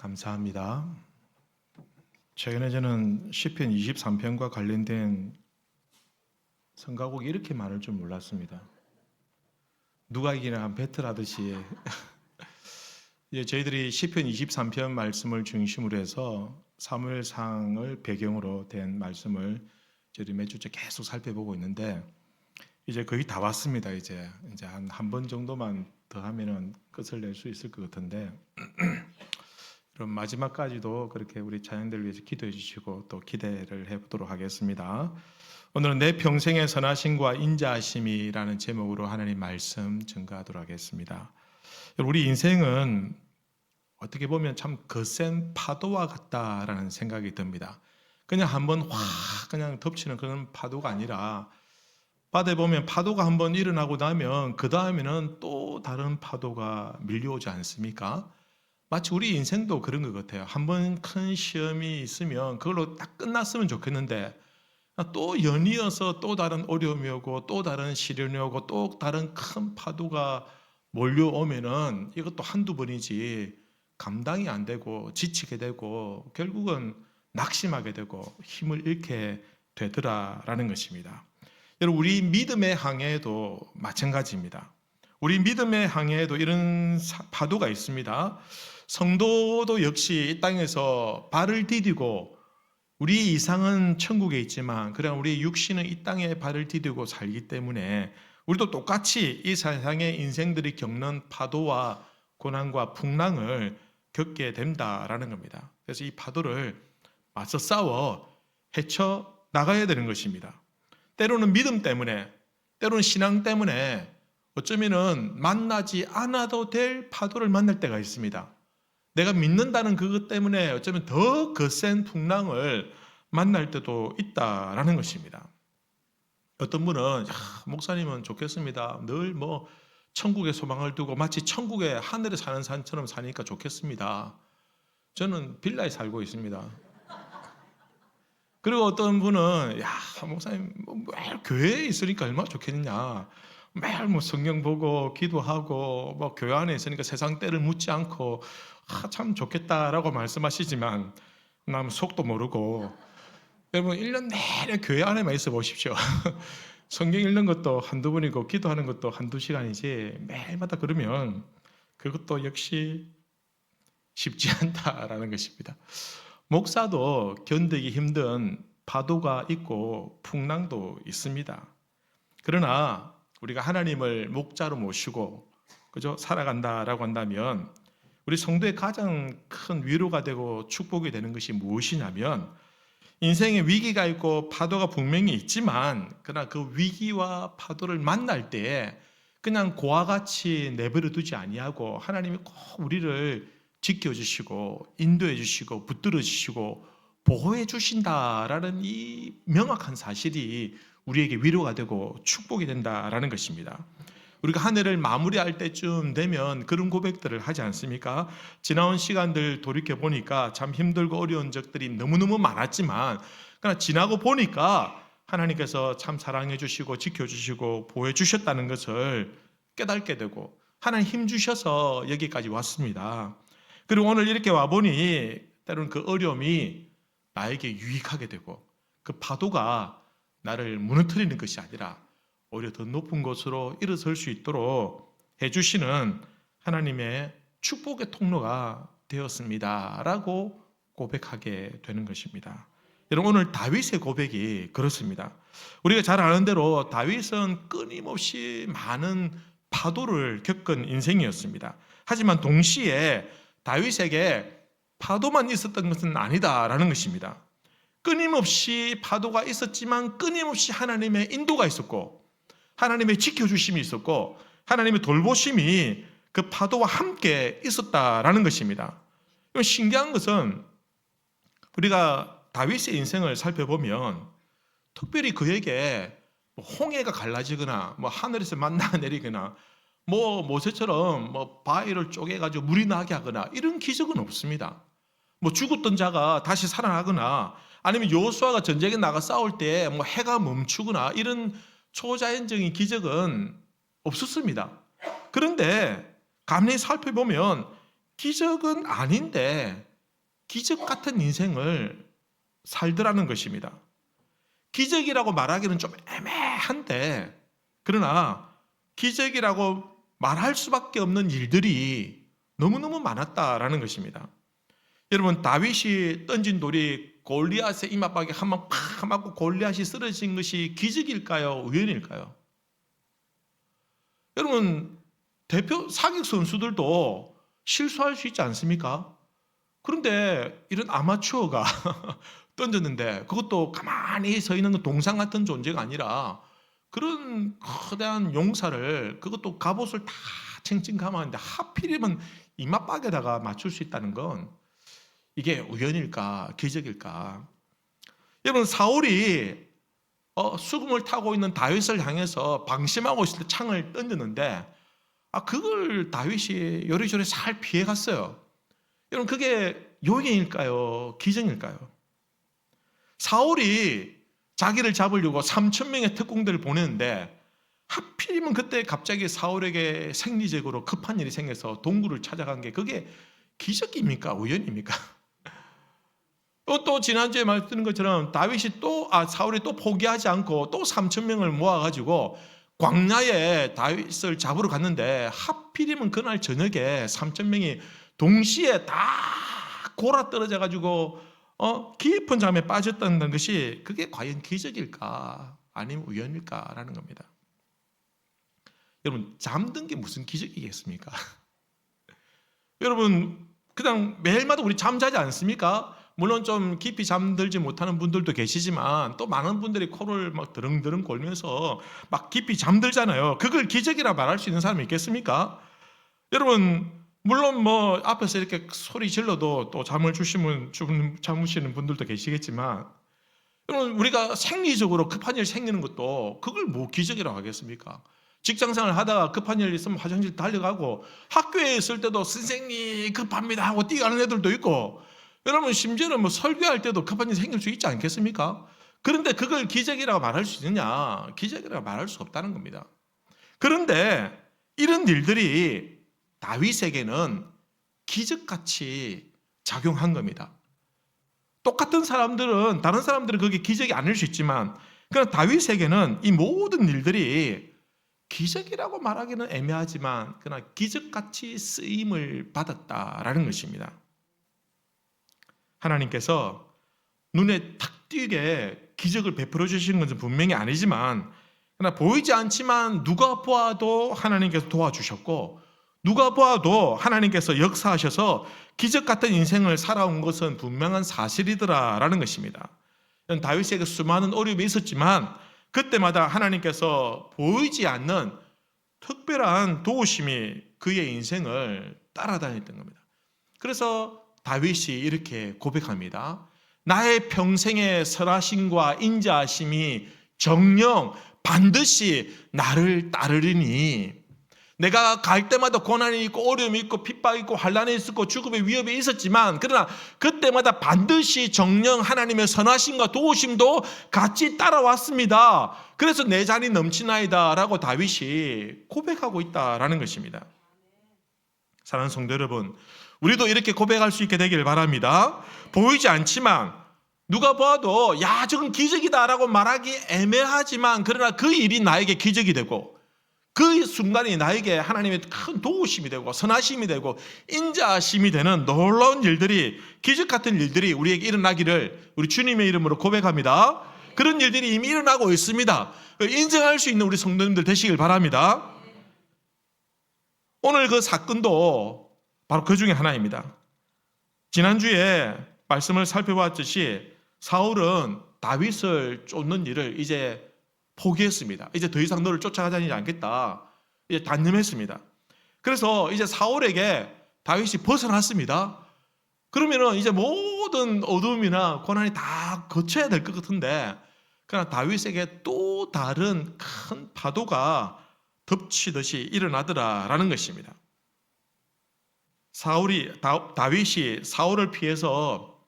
감사합니다. 최근에 저는 시편 23편과 관련된 성가곡이 이렇게 많을 줄 몰랐습니다. 누가 이기나 한 배틀하듯이 저희들이 시편 23편 말씀을 중심으로 해서 사무엘상을 배경으로 된 말씀을 저희들이 몇 주째 계속 살펴보고 있는데 이제 거의 다 왔습니다. 이제 한 번 정도만 더 하면은 끝을 낼 수 있을 것 같은데 그럼 마지막까지도 그렇게 우리 자녀들을 위해서 기도해 주시고 또 기대를 해보도록 하겠습니다. 오늘은 내 평생의 선하심과 인자하심이라는 제목으로 하나님 말씀 증거하도록 하겠습니다. 우리 인생은 어떻게 보면 참 거센 파도와 같다라는 생각이 듭니다. 그냥 한번 확 그냥 덮치는 그런 파도가 아니라 바다에 보면 파도가 한번 일어나고 나면 그 다음에는 또 다른 파도가 밀려오지 않습니까? 마치 우리 인생도 그런 것 같아요. 한번 큰 시험이 있으면 그걸로 딱 끝났으면 좋겠는데 또 연이어서 또 다른 어려움이 오고 또 다른 시련이 오고 또 다른 큰 파도가 몰려오면은 이것도 한두 번이지 감당이 안 되고 지치게 되고 결국은 낙심하게 되고 힘을 잃게 되더라라는 것입니다. 여러분, 우리 믿음의 항해에도 마찬가지입니다. 우리 믿음의 항해에도 이런 파도가 있습니다. 성도도 역시 이 땅에서 발을 디디고 우리 이상은 천국에 있지만 그냥 우리 육신은 이 땅에 발을 디디고 살기 때문에 우리도 똑같이 이 세상의 인생들이 겪는 파도와 고난과 풍랑을 겪게 된다라는 겁니다. 그래서 이 파도를 맞서 싸워 헤쳐 나가야 되는 것입니다. 때로는 믿음 때문에, 때로는 신앙 때문에 어쩌면은 만나지 않아도 될 파도를 만날 때가 있습니다. 내가 믿는다는 그것 때문에 어쩌면 더 거센 풍랑을 만날 때도 있다라는 것입니다. 어떤 분은 목사님은 좋겠습니다. 늘 천국에 소망을 두고 마치 천국에 하늘에 사는 산처럼 사니까 좋겠습니다. 저는 빌라에 살고 있습니다. 그리고 어떤 분은 목사님 매일 교회에 있으니까 얼마나 좋겠느냐. 매일 성경 보고 기도하고 교회 안에 있으니까 세상 때를 묻지 않고 참 좋겠다라고 말씀하시지만 남 속도 모르고 여러분 1년 내내 교회 안에만 있어 보십시오. 성경 읽는 것도 한두 번이고 기도하는 것도 한두 시간이지 매일마다 그러면 그것도 역시 쉽지 않다라는 것입니다. 목사도 견디기 힘든 파도가 있고 풍랑도 있습니다. 그러나 우리가 하나님을 목자로 모시고 그죠? 살아간다라고 한다면 우리 성도의 가장 큰 위로가 되고 축복이 되는 것이 무엇이냐면 인생에 위기가 있고 파도가 분명히 있지만 그러나 그 위기와 파도를 만날 때 그냥 고와 같이 내버려 두지 아니하고 하나님이 꼭 우리를 지켜주시고 인도해 주시고 붙들어 주시고 보호해 주신다라는 이 명확한 사실이 우리에게 위로가 되고 축복이 된다라는 것입니다. 우리가 한 해를 마무리할 때쯤 되면 그런 고백들을 하지 않습니까? 지나온 시간들 돌이켜 보니까 참 힘들고 어려운 적들이 너무너무 많았지만 그러나 지나고 보니까 하나님께서 참 사랑해 주시고 지켜 주시고 보호해 주셨다는 것을 깨닫게 되고 하나님 힘 주셔서 여기까지 왔습니다. 그리고 오늘 이렇게 와보니 때로는 그 어려움이 나에게 유익하게 되고 그 파도가 나를 무너뜨리는 것이 아니라 오히려 더 높은 곳으로 일어설 수 있도록 해주시는 하나님의 축복의 통로가 되었습니다 라고 고백하게 되는 것입니다. 여러분, 오늘 다윗의 고백이 그렇습니다. 우리가 잘 아는 대로 다윗은 끊임없이 많은 파도를 겪은 인생이었습니다. 하지만 동시에 다윗에게 파도만 있었던 것은 아니다라는 것입니다. 끊임없이 파도가 있었지만 끊임없이 하나님의 인도가 있었고 하나님의 지켜주심이 있었고 하나님의 돌보심이 그 파도와 함께 있었다라는 것입니다. 신기한 것은 우리가 다윗의 인생을 살펴보면 특별히 그에게 홍해가 갈라지거나 하늘에서 만나가 내리거나 모세처럼 바위를 쪼개가지고 물이 나게 하거나 이런 기적은 없습니다. 죽었던 자가 다시 살아나거나 아니면 여호수아가 전쟁에 나가 싸울 때 해가 멈추거나 이런 초자연적인 기적은 없었습니다. 그런데 가만히 살펴보면 기적은 아닌데 기적 같은 인생을 살더라는 것입니다. 기적이라고 말하기는 좀 애매한데, 그러나 기적이라고 말할 수밖에 없는 일들이 너무너무 많았다라는 것입니다. 여러분, 다윗이 던진 돌이 골리앗의 이마박에 한 방 팍 맞고 골리앗이 쓰러진 것이 기적일까요? 우연일까요? 여러분, 대표 사격 선수들도 실수할 수 있지 않습니까? 그런데 이런 아마추어가 던졌는데 그것도 가만히 서 있는 동상 같은 존재가 아니라 그런 거대한 용사를, 그것도 갑옷을 다 챙칭 감았는데 하필이면 이마박에다가 맞출 수 있다는 건 이게 우연일까 기적일까? 여러분, 사울이 수금을 타고 있는 다윗을 향해서 방심하고 있을 때 창을 던졌는데 그걸 다윗이 요리조리 잘 피해갔어요. 여러분, 그게 요인일까요? 기적일까요? 사울이 자기를 잡으려고 3,000명의 특공대를 보냈는데 하필이면 그때 갑자기 사울에게 생리적으로 급한 일이 생겨서 동굴을 찾아간 게 그게 기적입니까? 우연입니까? 또 지난주에 말씀드린 것처럼 사울이 또 포기하지 않고 또 3,000명을 모아가지고 광야에 다윗을 잡으러 갔는데 하필이면 그날 저녁에 3,000명이 동시에 다 골아 떨어져가지고 깊은 잠에 빠졌다는 것이 그게 과연 기적일까 아니면 우연일까라는 겁니다. 여러분, 잠든 게 무슨 기적이겠습니까? 여러분, 그냥 매일마다 우리 잠자지 않습니까? 물론 좀 깊이 잠들지 못하는 분들도 계시지만 또 많은 분들이 코를 막 드릉드릉 골면서 막 깊이 잠들잖아요. 그걸 기적이라 말할 수 있는 사람이 있겠습니까? 여러분, 물론 뭐 앞에서 이렇게 소리 질러도 또 잠을 주무시는 분들도 계시겠지만, 여러분, 우리가 생리적으로 급한 일 생기는 것도 그걸 뭐 기적이라고 하겠습니까? 직장생활 하다가 급한 일 있으면 화장실 달려가고, 학교에 있을 때도 선생님 급합니다 하고 뛰어가는 애들도 있고, 여러분, 심지어는 뭐 설교할 때도 급한 일 생길 수 있지 않겠습니까? 그런데 그걸 기적이라고 말할 수 있느냐? 기적이라고 말할 수 없다는 겁니다. 그런데 이런 일들이 다윗에게는 기적같이 작용한 겁니다. 똑같은 사람들은, 다른 사람들은 그게 기적이 아닐 수 있지만, 그러나 다윗에게는 이 모든 일들이 기적이라고 말하기는 애매하지만 그러나 기적같이 쓰임을 받았다라는 것입니다. 하나님께서 눈에 탁 띄게 기적을 베풀어 주시는 것은 분명히 아니지만, 그러나 보이지 않지만 누가 보아도 하나님께서 도와주셨고, 누가 보아도 하나님께서 역사하셔서 기적 같은 인생을 살아온 것은 분명한 사실이더라라는 것입니다. 다윗에게 수많은 어려움이 있었지만 그때마다 하나님께서 보이지 않는 특별한 도우심이 그의 인생을 따라다녔던 겁니다. 그래서 다윗이 이렇게 고백합니다. 나의 평생의 설하심과 인자하심이 정녕 반드시 나를 따르리니, 내가 갈 때마다 고난이 있고 어려움이 있고 핍박이 있고 환난이 있었고 죽음의 위협이 있었지만, 그러나 그때마다 반드시 정녕 하나님의 선하심과 도우심도 같이 따라왔습니다. 그래서 내 잔이 넘치나이다 라고 다윗이 고백하고 있다라는 것입니다. 사랑하는 성도 여러분, 우리도 이렇게 고백할 수 있게 되기를 바랍니다. 보이지 않지만 누가 봐도 야, 저건 기적이다 라고 말하기 애매하지만, 그러나 그 일이 나에게 기적이 되고 그 순간이 나에게 하나님의 큰 도우심이 되고 선하심이 되고 인자하심이 되는 놀라운 일들이, 기적 같은 일들이 우리에게 일어나기를 우리 주님의 이름으로 고백합니다. 그런 일들이 이미 일어나고 있습니다. 인정할 수 있는 우리 성도님들 되시길 바랍니다. 오늘 그 사건도 바로 그 중에 하나입니다. 지난주에 말씀을 살펴봤듯이 사울은 다윗을 쫓는 일을 이제 포기했습니다. 이제 더 이상 너를 쫓아가다니지 않겠다. 이제 단념했습니다. 그래서 이제 사울에게 다윗이 벗어났습니다. 그러면은 이제 모든 어둠이나 고난이 다 거쳐야 될 것 같은데, 그러나 다윗에게 또 다른 큰 파도가 덮치듯이 일어나더라라는 것입니다. 다윗이 사울을 피해서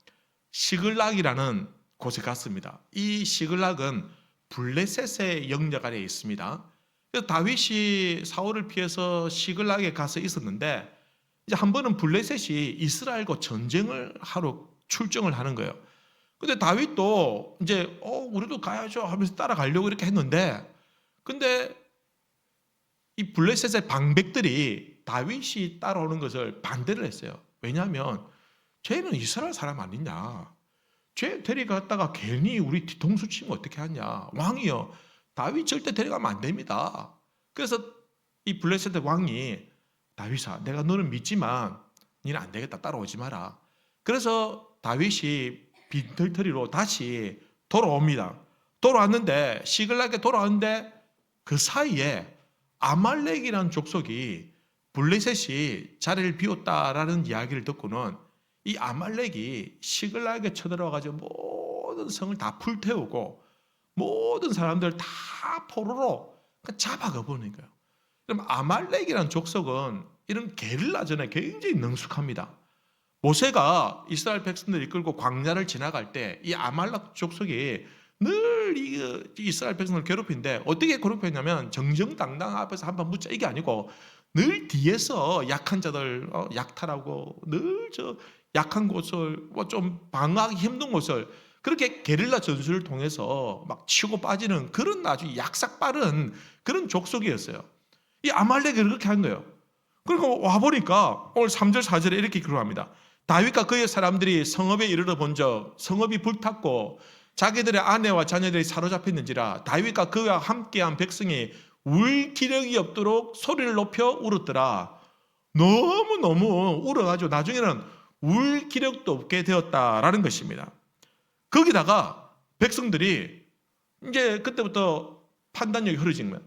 시글락이라는 곳에 갔습니다. 이 시글락은 블레셋의 영역 아래에 있습니다. 그래서 다윗이 사울을 피해서 시글락에 가서 있었는데, 이제 한 번은 블레셋이 이스라엘과 전쟁을 하러 출정을 하는 거예요. 근데 다윗도 이제 우리도 가야죠 하면서 따라가려고 이렇게 했는데, 근데 이 블레셋의 방백들이 다윗이 따라오는 것을 반대를 했어요. 왜냐하면 쟤는 이스라엘 사람 아니냐, 쟤 데려갔다가 괜히 우리 뒤통수 치면 어떻게 하냐, 왕이요 다윗 절대 데려가면 안 됩니다. 그래서 이 블레셋의 왕이, 다윗아 내가 너는 믿지만 너는 안 되겠다, 따라오지 마라. 그래서 다윗이 빈털터리로 다시 돌아옵니다. 돌아왔는데, 시글락에 돌아왔는데 그 사이에 아말렉이라는 족속이 블레셋이 자리를 비웠다라는 이야기를 듣고는 이 아말렉이 시글락에 쳐들어가지고 모든 성을 다 불태우고 모든 사람들 다 포로로 잡아가 버리는 거예요. 그럼 아말렉이라는 족속은 이런 게릴라전에 굉장히 능숙합니다. 모세가 이스라엘 백성들 이끌고 광야를 지나갈 때 이 아말렉 족속이 늘 이스라엘 백성을 괴롭힌데, 어떻게 괴롭혔냐면 정정당당 앞에서 한번 묻자 이게 아니고 늘 뒤에서 약한 자들 약탈하고, 늘 저 약한 곳을 좀 방어하기 힘든 곳을 그렇게 게릴라 전술을 통해서 막 치고 빠지는 그런 아주 약삭 빠른 그런 족속이었어요. 이 아말렉이 그렇게 한 거예요. 그리고 와보니까 오늘 3절 4절에 이렇게 기록합니다. 다윗과 그의 사람들이 성읍에 이르러 본적 성읍이 불탔고 자기들의 아내와 자녀들이 사로잡혔는지라 다윗과 그와 함께한 백성이 울 기력이 없도록 소리를 높여 울었더라. 너무너무 울어가지고 나중에는 울 기력도 없게 되었다라는 것입니다. 거기다가 백성들이 이제 그때부터 판단력이 흐려진 거예요.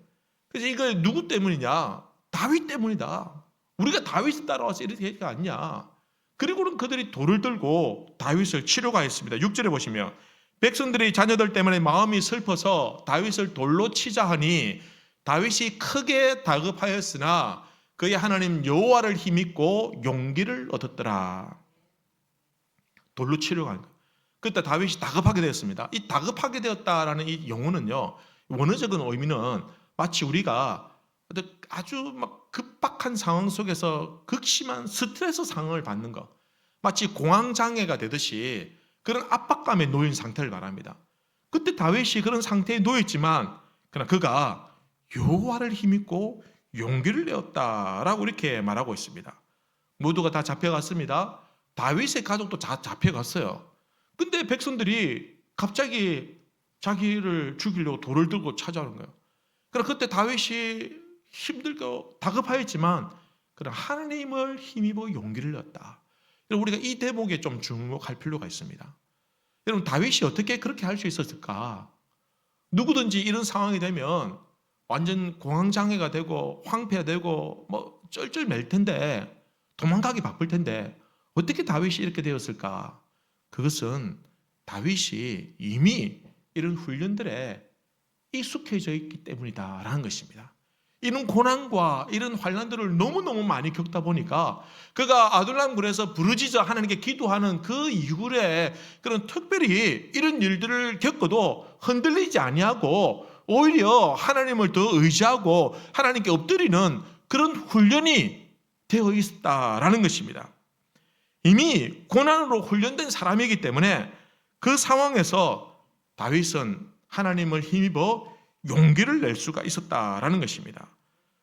그래서 이거 누구 때문이냐? 다윗 때문이다. 우리가 다윗을 따라와서 이렇게 한 게 아니냐. 그리고는 그들이 돌을 들고 다윗을 치러 가했습니다. 6절에 보시면 백성들이 자녀들 때문에 마음이 슬퍼서 다윗을 돌로 치자 하니 다윗이 크게 다급하였으나 그의 하나님 여호와를 힘입고 용기를 얻었더라. 돌로 치러 간 거예요. 그때 다윗이 다급하게 되었습니다. 이 다급하게 되었다라는 이 용어는요, 원어적인 의미는 마치 우리가 아주 막 급박한 상황 속에서 극심한 스트레스 상황을 받는 것, 마치 공황장애가 되듯이 그런 압박감에 놓인 상태를 말합니다. 그때 다윗이 그런 상태에 놓였지만 그러나 그가 여호와를 힘입고 용기를 내었다라고 이렇게 말하고 있습니다. 모두가 다 잡혀갔습니다. 다윗의 가족도 잡혀갔어요. 근데 백성들이 갑자기 자기를 죽이려고 돌을 들고 찾아오는 거예요. 그러나 그때 다윗이 힘들고 다급하였지만 그러나 하나님을 힘입어 용기를 내었다. 우리가 이 대목에 좀 주목할 필요가 있습니다. 여러분, 다윗이 어떻게 그렇게 할 수 있었을까? 누구든지 이런 상황이 되면 완전 공황장애가 되고 황폐가 되고 뭐 쩔쩔맬 텐데, 도망가기 바쁠 텐데 어떻게 다윗이 이렇게 되었을까? 그것은 다윗이 이미 이런 훈련들에 익숙해져 있기 때문이다라는 것입니다. 이런 고난과 이런 환난들을 너무너무 많이 겪다 보니까 그가 아둘람 굴에서 부르짖어 하나님께 기도하는 그 이후에 그런 특별히 이런 일들을 겪어도 흔들리지 아니하고 오히려 하나님을 더 의지하고 하나님께 엎드리는 그런 훈련이 되어 있다라는 것입니다. 이미 고난으로 훈련된 사람이기 때문에 그 상황에서 다윗은 하나님을 힘입어 용기를 낼 수가 있었다라는 것입니다.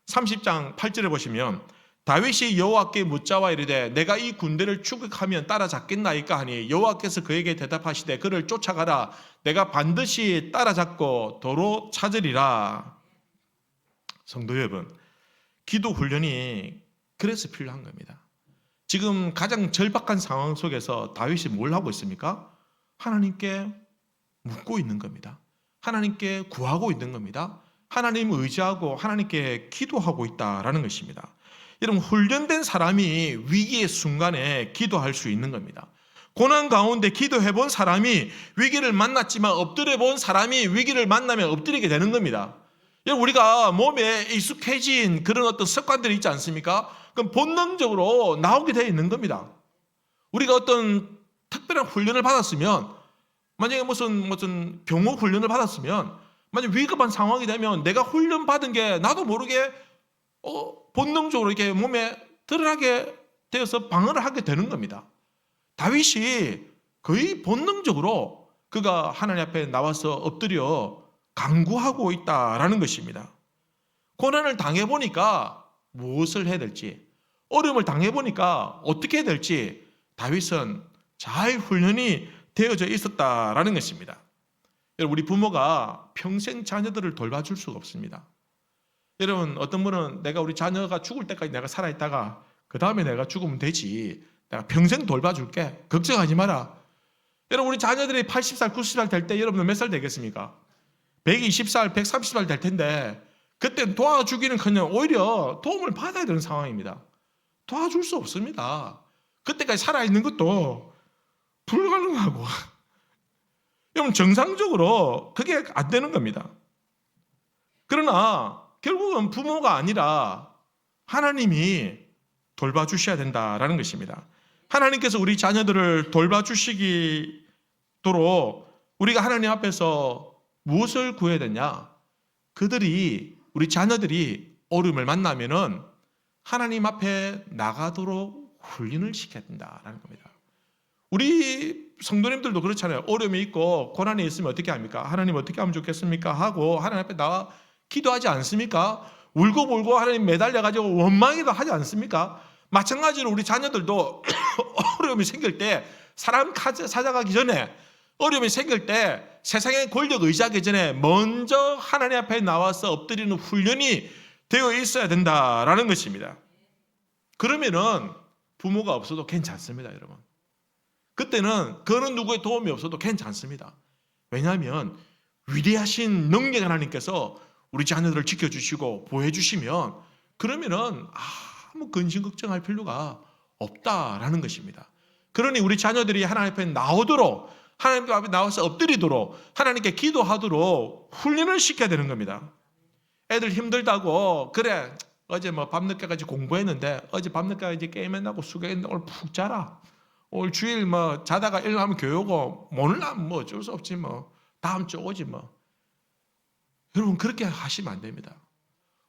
30장 8절에 보시면 다윗이 여호와께 묻자와 이르되 내가 이 군대를 추격하면 따라잡겠나이까 하니 여호와께서 그에게 대답하시되 그를 쫓아가라. 내가 반드시 따라잡고 도로 찾으리라. 성도 여러분, 기도 훈련이 그래서 필요한 겁니다. 지금 가장 절박한 상황 속에서 다윗이 뭘 하고 있습니까? 하나님께 묻고 있는 겁니다. 하나님께 구하고 있는 겁니다. 하나님을 의지하고 하나님께 기도하고 있다라는 것입니다. 여러분, 훈련된 사람이 위기의 순간에 기도할 수 있는 겁니다. 고난 가운데 기도해 본 사람이 위기를 만났지만 엎드려 본 사람이 위기를 만나면 엎드리게 되는 겁니다. 여러분, 우리가 몸에 익숙해진 그런 어떤 습관들이 있지 않습니까? 그럼 본능적으로 나오게 되어 있는 겁니다. 우리가 어떤 특별한 훈련을 받았으면, 만약에 무슨 경호 훈련을 받았으면, 만약 위급한 상황이 되면 내가 훈련 받은 게 나도 모르게 본능적으로 이렇게 몸에 드러나게 되어서 방어를 하게 되는 겁니다. 다윗이 거의 본능적으로 그가 하나님 앞에 나와서 엎드려 간구하고 있다라는 것입니다. 고난을 당해보니까 무엇을 해야 될지, 어려움을 당해보니까 어떻게 해야 될지 다윗은 잘 훈련이 되어져 있었다라는 것입니다. 여러분, 우리 부모가 평생 자녀들을 돌봐줄 수가 없습니다. 여러분, 어떤 분은 내가 우리 자녀가 죽을 때까지 내가 살아있다가 그 다음에 내가 죽으면 되지, 내가 평생 돌봐줄게, 걱정하지 마라. 여러분, 우리 자녀들이 80살, 90살 될 때 여러분은 몇 살 되겠습니까? 120살, 130살 될 텐데 그때 도와주기는커녕 오히려 도움을 받아야 되는 상황입니다. 도와줄 수 없습니다. 그때까지 살아있는 것도 불가능하고 여러분, 정상적으로 그게 안 되는 겁니다. 그러나 결국은 부모가 아니라 하나님이 돌봐주셔야 된다라는 것입니다. 하나님께서 우리 자녀들을 돌봐주시도록 우리가 하나님 앞에서 무엇을 구해야 되냐? 우리 자녀들이 어려움을 만나면은 하나님 앞에 나가도록 훈련을 시켜야 된다라는 겁니다. 우리 성도님들도 그렇잖아요. 어려움이 있고 고난이 있으면 어떻게 합니까? 하나님 어떻게 하면 좋겠습니까? 하고 하나님 앞에 나와 기도하지 않습니까? 울고불고 하나님 매달려가지고 원망이도 하지 않습니까? 마찬가지로 우리 자녀들도 어려움이 생길 때 사람 찾아가기 전에, 어려움이 생길 때 세상의 권력 의지하기 전에 먼저 하나님 앞에 나와서 엎드리는 훈련이 되어 있어야 된다라는 것입니다. 그러면은 부모가 없어도 괜찮습니다, 여러분. 그때는 그는 누구의 도움이 없어도 괜찮습니다. 왜냐하면 위대하신 능력 하나님께서 우리 자녀들을 지켜주시고 보호해주시면 그러면은 아무 근심 걱정할 필요가 없다라는 것입니다. 그러니 우리 자녀들이 하나님 앞에 나오도록, 하나님 앞에 나와서 엎드리도록, 하나님께 기도하도록 훈련을 시켜야 되는 겁니다. 애들 힘들다고, 그래 어제 밤늦게까지 공부했는데 어제 밤늦게까지 게임했나고 수고했는데 오늘 푹 자라, 오늘 주일 자다가 일어나면 교회고, 오늘 나면 어쩔 수 없지, 다음 주 오지. 여러분, 그렇게 하시면 안 됩니다.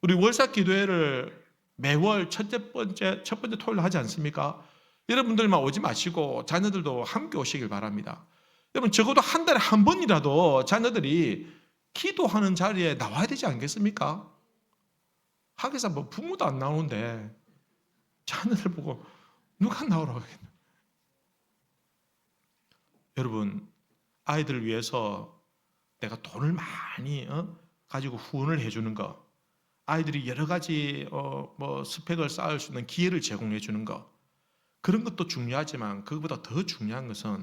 우리 월삭 기도회를 매월 첫 번째 토요일 하지 않습니까? 여러분들만 오지 마시고 자녀들도 함께 오시길 바랍니다. 여러분, 적어도 한 달에 한 번이라도 자녀들이 기도하는 자리에 나와야 되지 않겠습니까? 학교에서 부모도 안 나오는데 자녀들 보고 누가 나오라고 하겠나? 여러분, 아이들을 위해서 내가 돈을 많이 가지고 후원을 해주는 거, 아이들이 여러 가지 스펙을 쌓을 수 있는 기회를 제공해 주는 거, 그런 것도 중요하지만 그것보다 더 중요한 것은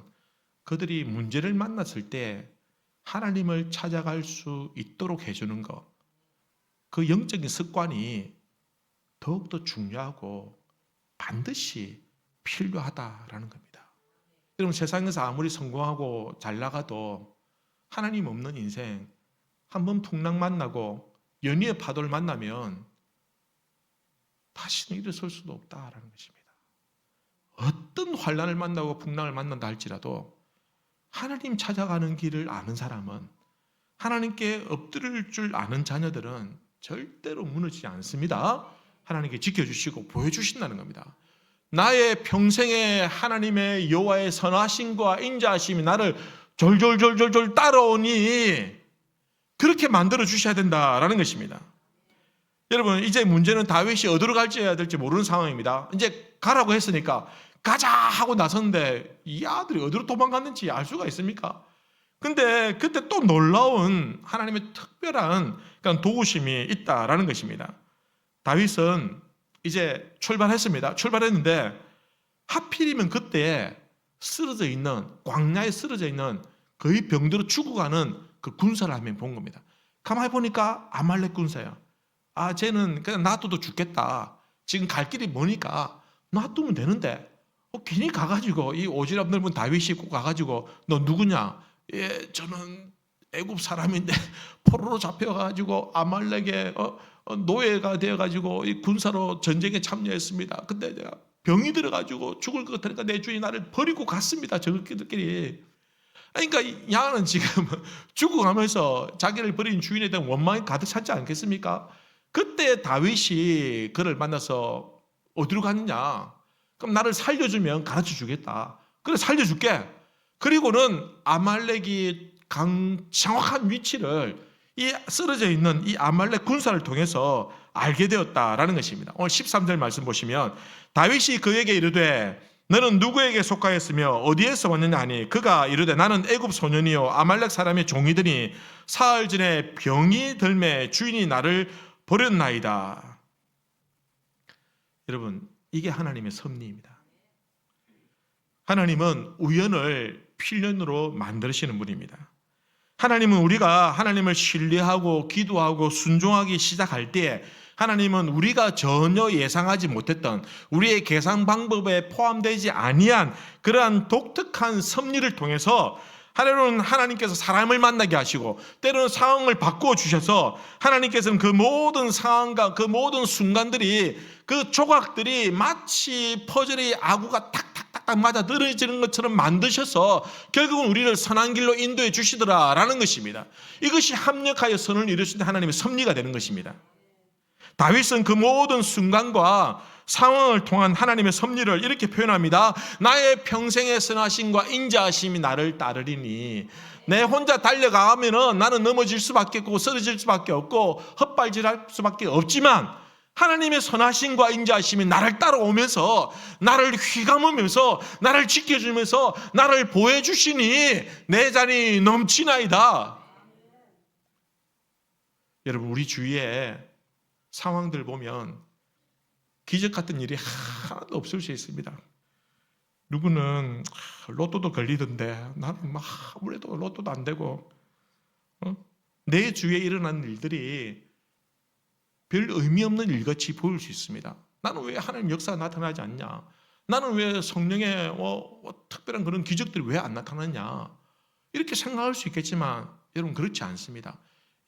그들이 문제를 만났을 때 하나님을 찾아갈 수 있도록 해주는 것, 그 영적인 습관이 더욱더 중요하고 반드시 필요하다라는 겁니다. 여러분, 세상에서 아무리 성공하고 잘 나가도 하나님 없는 인생, 한번 풍랑 만나고 연희의 파도를 만나면 다시는 일어설 수도 없다라는 것입니다. 어떤 환난을 만나고 풍랑을 만난다 할지라도 하나님 찾아가는 길을 아는 사람은, 하나님께 엎드릴 줄 아는 자녀들은 절대로 무너지지 않습니다. 하나님께 지켜주시고 보여주신다는 겁니다. 나의 평생에 하나님의 여호와의 선하심과 인자하심이 나를 졸졸졸졸 따라오니 그렇게 만들어 주셔야 된다라는 것입니다. 여러분, 이제 문제는 다윗이 어디로 갈지 해야 될지 모르는 상황입니다. 이제 가라고 했으니까 가자 하고 나섰는데 이 아들이 어디로 도망갔는지 알 수가 있습니까? 근데 그때 또 놀라운 하나님의 특별한 도우심이 있다라는 것입니다. 다윗은 이제 출발했습니다. 출발했는데 하필이면 그때 쓰러져 있는, 광야에 쓰러져 있는, 거의 병들어 죽어가는 그 군사를 한 명 본 겁니다. 가만히 보니까 아말렉 군사야. 쟤는 그냥 놔둬도 죽겠다. 지금 갈 길이 머니까 놔두면 되는데 괜히 가가지고 이 오지랖 넓은 다윗이 꼭 가가지고 너 누구냐? 예, 저는 애굽 사람인데 포로로 잡혀가지고 아말렉의 노예가 되어가지고 이 군사로 전쟁에 참여했습니다. 근데 내가 병이 들어가지고 죽을 것 같으니까 내 주인이 나를 버리고 갔습니다. 저들끼리. 그러니까 양은 지금 죽어가면서 자기를 버린 주인에 대한 원망이 가득 찼지 않겠습니까? 그때 다윗이 그를 만나서 어디로 갔느냐? 그럼 나를 살려주면 가르쳐 주겠다. 그래, 살려줄게. 그리고는 아말렉이 정확한 위치를 이 쓰러져 있는 이 아말렉 군사를 통해서 알게 되었다라는 것입니다. 오늘 13절 말씀 보시면 다윗이 그에게 이르되 너는 누구에게 속하였으며 어디에서 왔느냐 하니 그가 이르되 나는 애굽 소년이요 아말렉 사람의 종이더니 사흘 전에 병이 들매 주인이 나를 버렸나이다. 여러분, 이게 하나님의 섭리입니다. 하나님은 우연을 필연으로 만드시는 분입니다. 하나님은 우리가 하나님을 신뢰하고 기도하고 순종하기 시작할 때 하나님은 우리가 전혀 예상하지 못했던 우리의 계산 방법에 포함되지 아니한 그러한 독특한 섭리를 통해서 하나님은 하나님께서 사람을 만나게 하시고 때로는 상황을 바꾸어 주셔서 하나님께서는 그 모든 상황과 그 모든 순간들이 그 조각들이 마치 퍼즐의 아구가 탁탁탁탁 맞아 떨어지는 것처럼 만드셔서 결국은 우리를 선한 길로 인도해 주시더라라는 것입니다. 이것이 합력하여 선을 이루실 때 하나님의 섭리가 되는 것입니다. 다윗은 그 모든 순간과 상황을 통한 하나님의 섭리를 이렇게 표현합니다. 나의 평생의 선하심과 인자하심이 나를 따르리니 내 혼자 달려가면은 나는 넘어질 수밖에 없고 쓰러질 수밖에 없고 헛발질할 수밖에 없지만 하나님의 선하심과 인자하심이 나를 따라오면서 나를 휘감으면서 나를 지켜주면서 나를 보호해주시니 내 잔이 넘치나이다. 여러분, 우리 주위에 상황들 보면 기적 같은 일이 하나도 없을 수 있습니다. 누구는 로또도 걸리던데 나는 아무래도 로또도 안 되고 내 주위에 일어난 일들이 별 의미 없는 일같이 보일 수 있습니다. 나는 왜 하나님 역사가 나타나지 않냐? 나는 왜 성령의 특별한 그런 기적들이 왜 안 나타나냐? 이렇게 생각할 수 있겠지만 여러분, 그렇지 않습니다.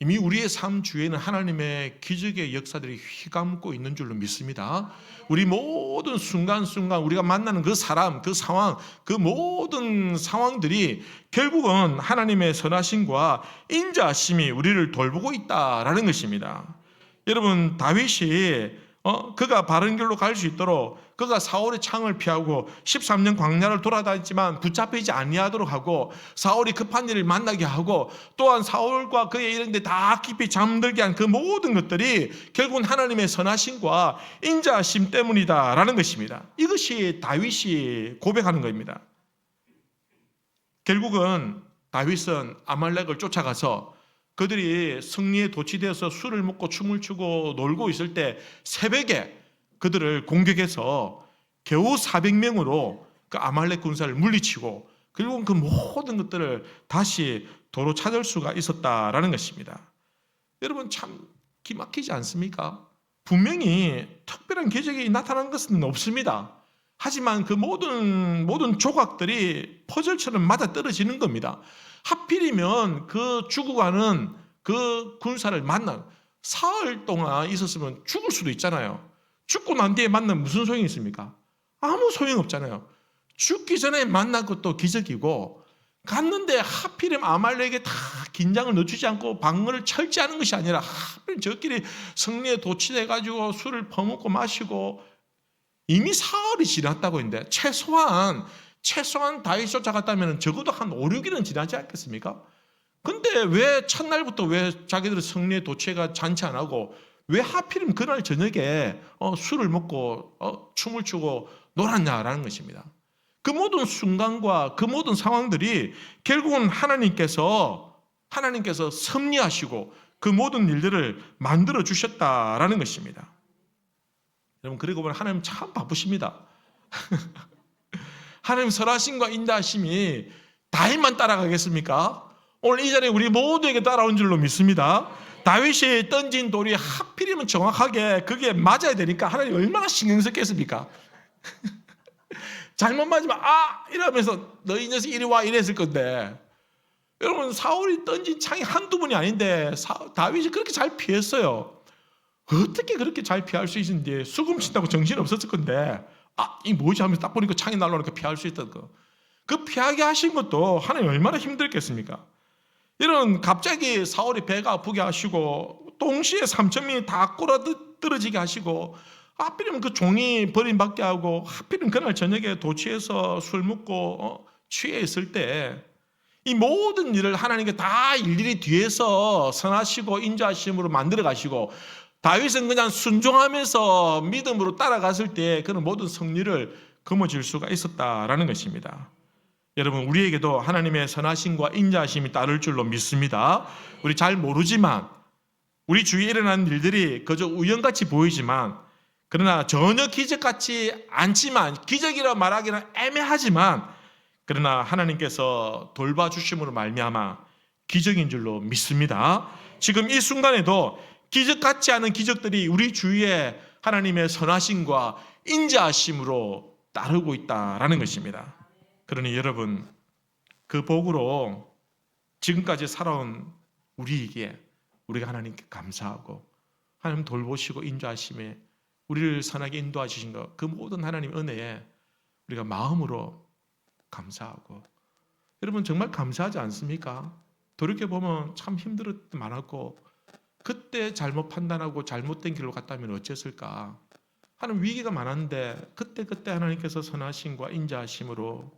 이미 우리의 삶 주위에는 하나님의 기적의 역사들이 휘감고 있는 줄로 믿습니다. 우리 모든 순간순간 우리가 만나는 그 사람, 그 상황, 그 모든 상황들이 결국은 하나님의 선하심과 인자하심이 우리를 돌보고 있다라는 것입니다. 여러분, 다윗이 그가 바른 길로 갈 수 있도록 그가 사울의 창을 피하고 13년 광야를 돌아다녔지만 붙잡히지 아니하도록 하고 사울이 급한 일을 만나게 하고 또한 사울과 그의 일행들 다 깊이 잠들게 한 그 모든 것들이 결국은 하나님의 선하심과 인자하심 때문이다라는 것입니다. 이것이 다윗이 고백하는 겁니다. 결국은 다윗은 아말렉을 쫓아가서 그들이 승리에 도취되어서 술을 먹고 춤을 추고 놀고 있을 때 새벽에 그들을 공격해서 겨우 400명으로 그 아말렉 군사를 물리치고 결국은 그 모든 것들을 다시 도로 찾을 수가 있었다라는 것입니다. 여러분, 참 기막히지 않습니까? 분명히 특별한 기적이 나타난 것은 없습니다. 하지만 그 모든 조각들이 퍼즐처럼 맞아떨어지는 겁니다. 하필이면 그 죽어가는 그 군사를 만나 사흘 동안 있었으면 죽을 수도 있잖아요. 죽고 난 뒤에 만나면 무슨 소용이 있습니까? 아무 소용 없잖아요. 죽기 전에 만난 것도 기적이고 갔는데 하필이면 아말렉에 다 긴장을 늦추지 않고 방어를 철저하는 것이 아니라 하필 저끼리 승리에 도취돼가지고 술을 퍼먹고 마시고 이미 사흘이 지났다고 했는데 최소한 다윗 쫓아갔다면 적어도 한 5, 6일은 지나지 않겠습니까? 근데 왜 첫날부터 왜 자기들의 승리에 도취가 잔치 안 하고 왜 하필이면 그날 저녁에 술을 먹고 춤을 추고 놀았냐라는 것입니다. 그 모든 순간과 그 모든 상황들이 결국은 하나님께서 섭리하시고 그 모든 일들을 만들어 주셨다라는 것입니다. 여러분, 그리고 보면 하나님 참 바쁘십니다. 하나님 선하심과 인자하심이 다윗만 따라가겠습니까? 오늘 이 자리에 우리 모두에게 따라온 줄로 믿습니다. 다윗이 던진 돌이 하필이면 정확하게 그게 맞아야 되니까 하나님 얼마나 신경 썼겠습니까? 잘못 맞으면 이러면서 너 이 녀석 이리 와 이랬을 건데 여러분, 사울이 던진 창이 한두 번이 아닌데 다윗이 그렇게 잘 피했어요. 어떻게 그렇게 잘 피할 수 있는지 수금 친다고 정신 없었을 건데 이 뭐지 하면서 딱 보니까 창이 날라오니까 피할 수 있던 거. 그 피하게 하신 것도 하나님 얼마나 힘들겠습니까? 이런 갑자기 사울이 배가 아프게 하시고 동시에 3,000명이 다 꼬라떨어지게 하시고 하필이면 그 종이 버림받게 하고 하필이면 그날 저녁에 도취해서 술 먹고 취해 있을 때 이 모든 일을 하나님께 다 일일이 뒤에서 선하시고 인자하심으로 만들어 가시고 다윗은 그냥 순종하면서 믿음으로 따라갔을 때 그는 모든 승리를 거머쥘 수가 있었다라는 것입니다. 여러분, 우리에게도 하나님의 선하심과 인자하심이 따를 줄로 믿습니다. 우리 잘 모르지만 우리 주위에 일어나는 일들이 그저 우연같이 보이지만 그러나 전혀 기적같지 않지만 기적이라 말하기는 애매하지만 그러나 하나님께서 돌봐주심으로 말미암아 기적인 줄로 믿습니다. 지금 이 순간에도 기적 같지 않은 기적들이 우리 주위에 하나님의 선하심과 인자하심으로 따르고 있다라는 것입니다. 그러니 여러분, 그 복으로 지금까지 살아온 우리에게 우리가 하나님께 감사하고 하나님 돌보시고 인자하심에 우리를 선하게 인도하시신 것, 그 모든 하나님 은혜에 우리가 마음으로 감사하고, 여러분 정말 감사하지 않습니까? 돌이켜보면 참 힘들었던 때 많았고 그때 잘못 판단하고 잘못된 길로 갔다면 어땠을까? 하는 위기가 많았는데 그때 하나님께서 선하심과 인자하심으로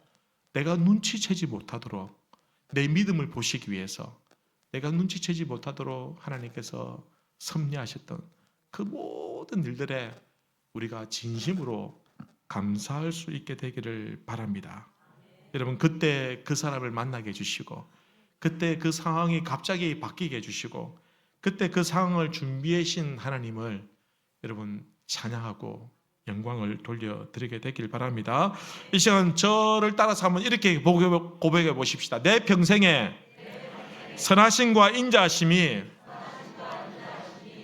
내가 눈치채지 못하도록 내 믿음을 보시기 위해서 내가 눈치채지 못하도록 하나님께서 섭리하셨던 그 모든 일들에 우리가 진심으로 감사할 수 있게 되기를 바랍니다. 여러분, 그때 그 사람을 만나게 해주시고 그때 그 상황이 갑자기 바뀌게 해주시고 그때 그 상황을 준비해 주신 하나님을 여러분 찬양하고 영광을 돌려드리게 되길 바랍니다. 이 시간 저를 따라서 한번 이렇게 고백해 보십시다. 내 평생에 선하심과 인자하심이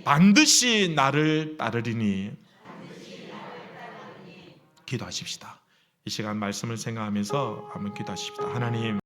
반드시 나를 따르리니. 기도하십시다. 이 시간 말씀을 생각하면서 한번 기도하십시다. 하나님,